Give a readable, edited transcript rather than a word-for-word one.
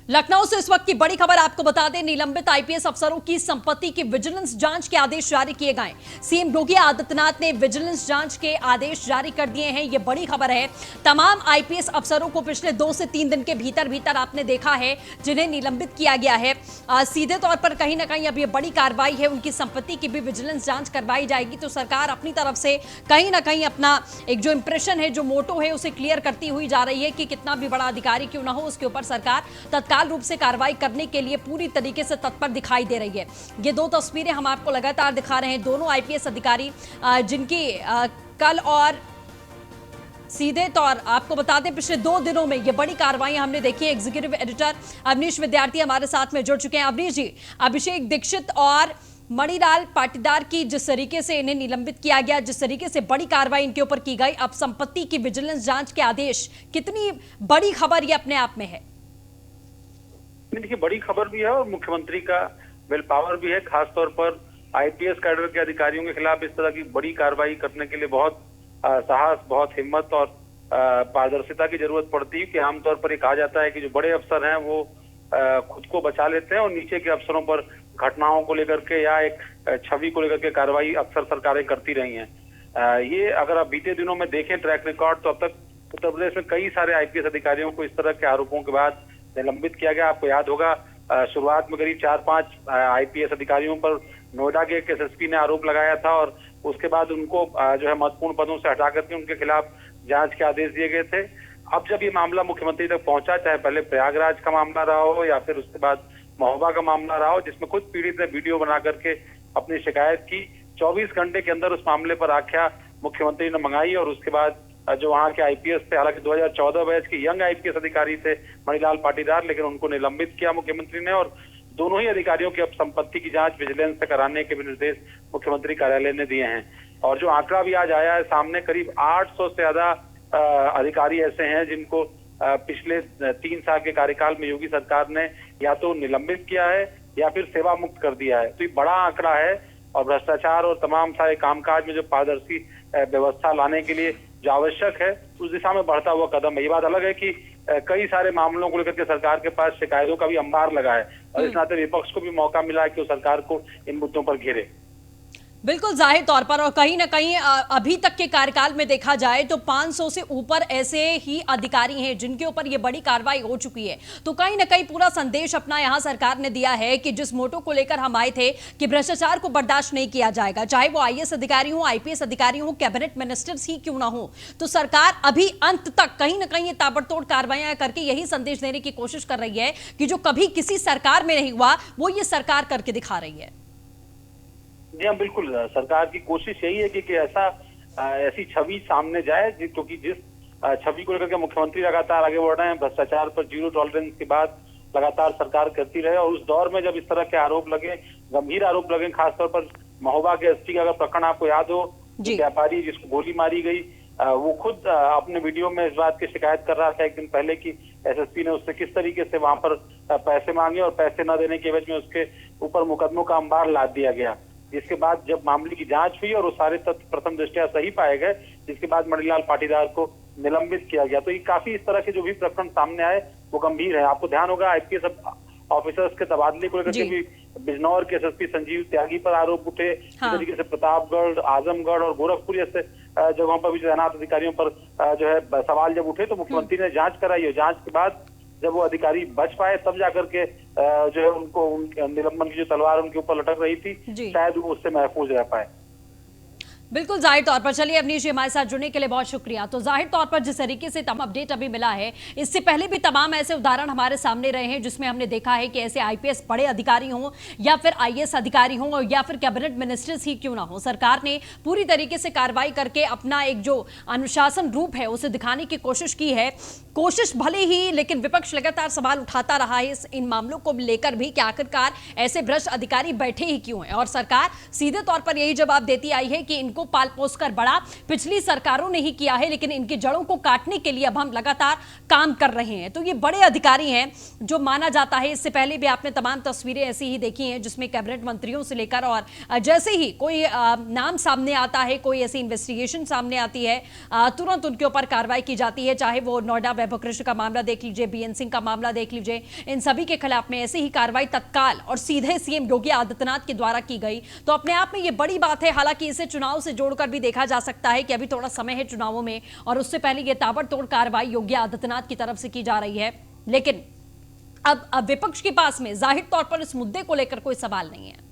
लखनऊ से इस वक्त की बड़ी खबर आपको बता दें, निलंबित आईपीएस अफसरों की संपत्ति की विजिलेंस जांच के आदेश जारी किए गए। सीएम योगी आदित्यनाथ ने विजिलेंस जांच के आदेश जारी कर दिए हैं। यह बड़ी खबर है। तमाम आईपीएस अफसरों को पिछले 2 से 3 दिन के भीतर भीतर आपने देखा है जिन्हें निलंबित किया गया है। सीधे तौर पर कहीं ना कहीं अब यह बड़ी कार्रवाई है, उनकी संपत्ति की भी विजिलेंस जांच करवाई जाएगी। तो सरकार अपनी तरफ से कहीं ना कहीं अपना एक जो इंप्रेशन है, जो मोटो है, उसे क्लियर करती हुई जा रही है कि कितना भी बड़ा अधिकारी क्यों ना हो, उसके ऊपर सरकार तत्काल रूप से कार्रवाई करने के लिए पूरी तरीके से तत्पर दिखाई दे रही है। ये 2 तस्वीरें हम आपको लगातार दिखा रहे हैं। दोनों आईपीएस अधिकारी जिनकी कल और सीधे तौर आपको बता दें पिछले 2 दिनों में ये बड़ी कार्रवाई हमने देखी है। एग्जीक्यूटिव एडिटर अवनीश विद्यार्थी हमारे साथ में जुड़ चुके हैं। अवनीश जी, अभिषेक दीक्षित और मणिलाल पाटीदार की जिस तरीके से इन्हें निलंबित किया गया, जिस तरीके से बड़ी कार्रवाई इनके ऊपर की गई, अब संपत्ति की विजिलेंस जांच के आदेश, कितनी बड़ी खबर ये अपने आप में है? देखिए, बड़ी खबर भी है और मुख्यमंत्री का विल पावर भी है। खासतौर पर आईपीएस कैडर के अधिकारियों के खिलाफ इस तरह की बड़ी कार्रवाई करने के लिए बहुत साहस, बहुत हिम्मत और पारदर्शिता की जरूरत पड़ती है। कि आमतौर पर ये कहा जाता है कि जो बड़े अफसर हैं वो खुद को बचा लेते हैं और नीचे के अफसरों पर घटनाओं को लेकर के या एक छवि को लेकर के कार्रवाई अक्सर सरकारें करती रही हैं। ये अगर आप बीते दिनों में देखें ट्रैक रिकॉर्ड, तो अब तक उत्तर प्रदेश में कई सारे आईपीएस अधिकारियों को इस तरह के आरोपों के बाद निलंबित किया गया। आपको याद होगा, शुरुआत में करीब 4-5 आईपीएस अधिकारियों पर नोएडा के एक एसएसपी ने आरोप लगाया था और उसके बाद उनको जो है महत्वपूर्ण पदों से हटा करके उनके खिलाफ जांच के आदेश दिए गए थे। अब जब ये मामला मुख्यमंत्री तक पहुंचा, चाहे पहले प्रयागराज का मामला रहा हो या फिर उसके बाद महोबा का मामला रहा हो, जिसमें खुद पीड़ित ने वीडियो बना करके अपनी शिकायत की, 24 घंटे के अंदर उस मामले पर आख्या मुख्यमंत्री ने मंगाई और उसके बाद जो वहाँ के आईपीएस थे, हालांकि 2014 बैच के यंग आईपीएस अधिकारी थे मणिलाल पाटीदार, लेकिन उनको निलंबित किया मुख्यमंत्री ने और दोनों ही अधिकारियों की अब संपत्ति की जांच विजिलेंस से कराने के भी निर्देश मुख्यमंत्री कार्यालय ने दिए हैं। और जो आंकड़ा भी आज आया है सामने, करीब 800 से ज्यादा अधिकारी ऐसे हैं जिनको पिछले 3 साल के कार्यकाल में योगी सरकार ने या तो निलंबित किया है या फिर सेवा मुक्त कर दिया है। तो ये बड़ा आंकड़ा है और भ्रष्टाचार और तमाम सारे कामकाज में जो पारदर्शी व्यवस्था लाने के लिए जो आवश्यक है, उस दिशा में बढ़ता हुआ कदम है। ये बात अलग है कि कई सारे मामलों को लेकर के सरकार के पास शिकायतों का भी अंबार लगा है और इस नाते विपक्ष को भी मौका मिला है कि वो सरकार को इन मुद्दों पर घेरे। बिल्कुल जाहिर तौर पर, और कहीं ना कहीं अभी तक के कार्यकाल में देखा जाए तो 500 से ऊपर ऐसे ही अधिकारी हैं जिनके ऊपर ये बड़ी कार्रवाई हो चुकी है। तो कहीं ना कहीं पूरा संदेश अपना यहां सरकार ने दिया है कि जिस मोटो को लेकर हम आए थे कि भ्रष्टाचार को बर्दाश्त नहीं किया जाएगा, चाहे वो आईएएस अधिकारी हो, आईपीएस अधिकारी हो, कैबिनेट मिनिस्टर्स ही क्यों ना हो, तो सरकार अभी अंत तक कहीं ना कहीं ये ताबड़तोड़ कार्रवाइयां करके यही संदेश देने की कोशिश कर रही है कि जो कभी किसी सरकार में नहीं हुआ वो ये सरकार करके दिखा रही है। जी हाँ, बिल्कुल। सरकार की कोशिश यही है कि ऐसी छवि सामने जाए, क्योंकि जिस छवि को लेकर के मुख्यमंत्री लगातार आगे बढ़ रहे हैं, भ्रष्टाचार पर 0 टॉलरेंस की बात लगातार सरकार करती रहे और उस दौर में जब इस तरह के आरोप लगे, गंभीर आरोप लगे, खासतौर पर महोबा के एसपी का अगर प्रकरण आपको याद हो, व्यापारी जिसको गोली मारी गई, वो खुद अपने वीडियो में इस बात की शिकायत कर रहा था एक दिन पहले कि एसएसपी ने उससे किस तरीके से वहां पर पैसे मांगे और पैसे न देने के एवज में उसके ऊपर मुकदमों का अंबार लाद दिया गया। जिसके बाद जब मामले की जांच हुई और वो सारे तथ्य प्रथम दृष्टया सही पाए गए, जिसके बाद मणिलाल पाटीदार को निलंबित किया गया। तो ये काफी इस तरह के जो भी प्रकरण सामने आए वो गंभीर है। आपको ध्यान होगा, आईपीएस ऑफिसर्स के तबादले को लेकर के भी बिजनौर के एसएसपी संजीव त्यागी पर आरोप उठे। इस तरीके से प्रतापगढ़, आजमगढ़ और गोरखपुर जैसे जगहों पर भी तैनात अधिकारियों पर जो है सवाल जब उठे तो मुख्यमंत्री ने जांच कराई और जांच के बाद जब वो अधिकारी बच पाए तब जाकर के जो है उनको निलंबन की जो तलवार उनके ऊपर लटक रही थी, शायद वो उससे महफूज रह पाए। बिल्कुल जाहिर तौर पर। चलिए अवनीश जी, हमारे साथ जुड़ने के लिए बहुत शुक्रिया। तो जाहिर तौर पर जिस तरीके से तमाम अपडेट अभी मिला है, इससे पहले भी तमाम ऐसे उदाहरण हमारे सामने रहे हैं जिसमें हमने देखा है कि ऐसे आईपीएस बड़े अधिकारी हों या फिर आईएएस अधिकारी हों या फिर कैबिनेट मिनिस्टर्स ही क्यों ना हो, सरकार ने पूरी तरीके से कार्रवाई करके अपना एक जो अनुशासन रूप है उसे दिखाने की कोशिश की है। कोशिश भले ही, लेकिन विपक्ष लगातार सवाल उठाता रहा है इन मामलों को लेकर भी कि आखिरकार ऐसे भ्रष्ट अधिकारी बैठे ही क्यों हैं, और सरकार सीधे तौर पर यही जवाब देती आई है कि इनको पाल पोस कर बड़ा पिछली सरकारों ने ही किया है, लेकिन इनकी जड़ों को काटने के लिए अब हम लगातार काम कर रहे हैं। तो ये बड़े अधिकारी हैं जो माना जाता है। इससे पहले भी आपने तमाम तस्वीरें ऐसी ही देखी हैं जिसमें कैबिनेट मंत्रियों से लेकर और जैसे ही कोई नाम सामने आता है, कोई ऐसी इन्वेस्टिगेशन सामने आती है, तुरंत उनके ऊपर कार्रवाई की जाती है, चाहे वो नोएडा वैभव कृष्ण का मामला देख लीजिए, बीएन सिंह का मामला देख लीजिए, इन सभी के खिलाफ में ऐसी ही कार्रवाई तत्काल और सीधे सीएम योगी आदित्यनाथ के द्वारा की गई तो अपने आप में ये बड़ी बात है। हालांकि इसे चुनाव से जोड़कर भी देखा जा सकता है कि अभी थोड़ा समय है चुनावों में और उससे पहले ये ताबड़तोड़ कार्रवाई योगी आदित्यनाथ की तरफ से की जा रही है, लेकिन अब विपक्ष के पास में जाहिर तौर पर इस मुद्दे को लेकर कोई सवाल नहीं है।